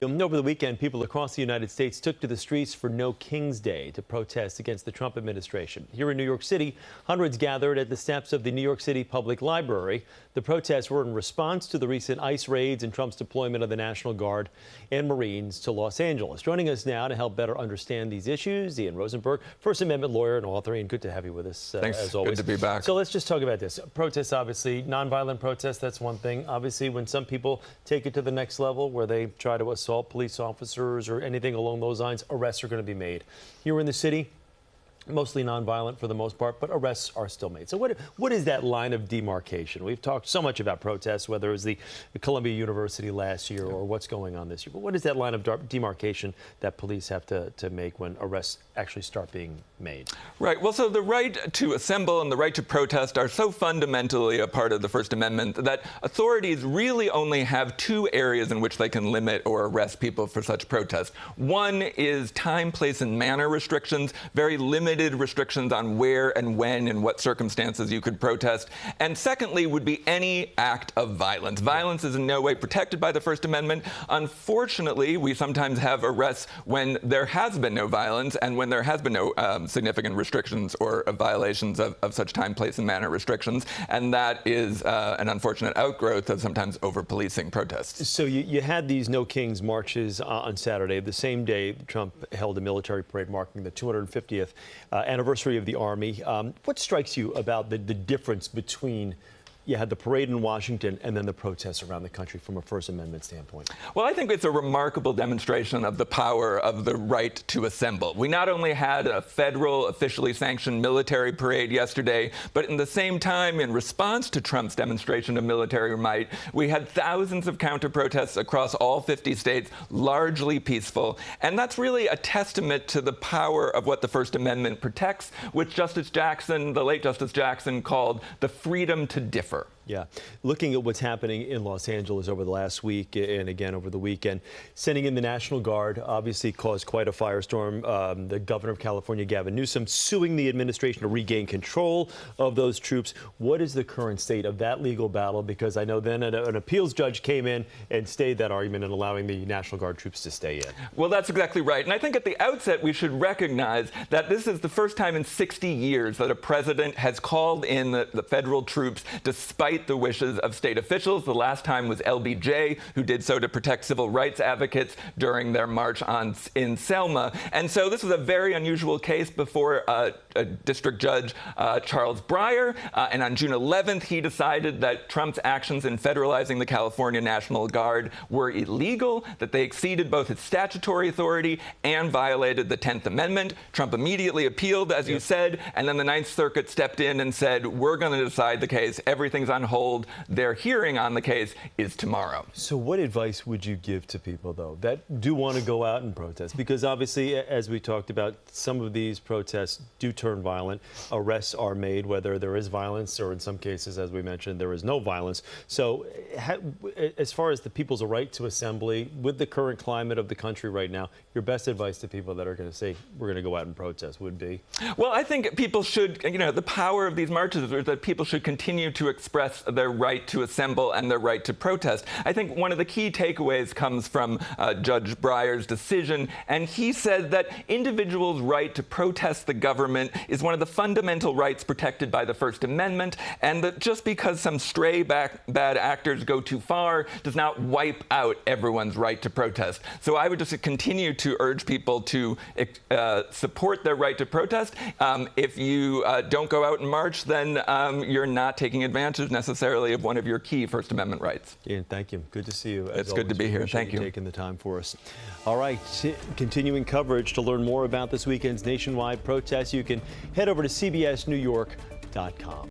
Over the weekend, people across the United States took to the streets for No King's Day to protest against the Trump administration. Here in New York City, hundreds gathered at the steps of the New York City Public Library. The protests were in response to the recent ICE raids and Trump's deployment of the National Guard and Marines to Los Angeles. Joining us now to help better understand these issues, Ian Rosenberg, First Amendment lawyer and author. Ian, good to have you with us, Thanks. as always. Good to be back. So let's just talk about this. Protests, obviously, nonviolent protests, that's one thing. Obviously, when some people take it to the next level where they try to assault police officers or anything along those lines, arrests are going to be made. Here in the city, mostly nonviolent for the most part, but arrests are still made. So what is that line of demarcation? We've talked so much about protests, whether it was the Columbia University last year or what's going on this year. But what is that line of demarcation that police have to make when arrests actually start being made? Right. Well, so the right to assemble and the right to protest are so fundamentally a part of the First Amendment that authorities really only have two areas in which they can limit or arrest people for such protest. One is time, place, and manner restrictions, very limited restrictions on where and when and what circumstances you could protest. And secondly would be any act of violence. Violence is in no way protected by the First Amendment. Unfortunately, we sometimes have arrests when there has been no violence and when there has been no significant restrictions or violations of such time, place, and manner restrictions. And that is an unfortunate outgrowth of sometimes over-policing protests. So you had these No Kings marches on Saturday. The same day, Trump held a military parade marking the 250th anniversary of the Army. What strikes you about the difference between you had the parade in Washington and then the protests around the country from a First Amendment standpoint? Well, I think it's a remarkable demonstration of the power of the right to assemble. We not only had a federal officially sanctioned military parade yesterday, but in the same time, in response to Trump's demonstration of military might, we had thousands of counter-protests across all 50 states, largely peaceful. And that's really a testament to the power of what the First Amendment protects, which Justice Jackson, the late Justice Jackson, called the freedom to differ. Yeah. Looking at what's happening in Los Angeles over the last week and again over the weekend, sending in the National Guard obviously caused quite a firestorm. The governor of California, Gavin Newsom, suing the administration to regain control of those troops. What is the current state of that legal battle? Because I know then an appeals judge came in and stayed that argument and allowing the National Guard troops to stay in. Well, that's exactly right. And I think at the outset we should recognize that this is the first time in 60 years that a president has called in the federal troops despite the wishes of state officials. The last time was LBJ, who did so to protect civil rights advocates during their march in Selma. And so this was a very unusual case before a district judge, Charles Breyer. And on June 11th, he decided that Trump's actions in federalizing the California National Guard were illegal, that they exceeded both its statutory authority and violated the 10th Amendment. Trump immediately appealed, as you said, and then the Ninth Circuit stepped in and said, we're going to decide the case. Everything's on hold. Their hearing on the case is tomorrow. So what advice would you give to people, though, that do want to go out and protest? Because obviously, as we talked about, some of these protests do turn violent. Arrests are made, whether there is violence or in some cases, as we mentioned, there is no violence. So as far as the people's right to assembly, with the current climate of the country right now, your best advice to people that are going to say, we're going to go out and protest would be? Well, I think people should, the power of these marches is that people should continue to express their right to assemble and their right to protest. I think one of the key takeaways comes from Judge Breyer's decision, and he said that individuals' right to protest the government is one of the fundamental rights protected by the First Amendment, and that just because some stray bad actors go too far does not wipe out everyone's right to protest. So I would just continue to urge people to support their right to protest. If you don't go out and march, then you're not taking advantage necessarily of one of your key First Amendment rights. Ian, thank you. Good to see you. It's good to be here. Thank you. Taking the time for us. All right, continuing coverage. To learn more about this weekend's nationwide protests, you can head over to cbsnewyork.com.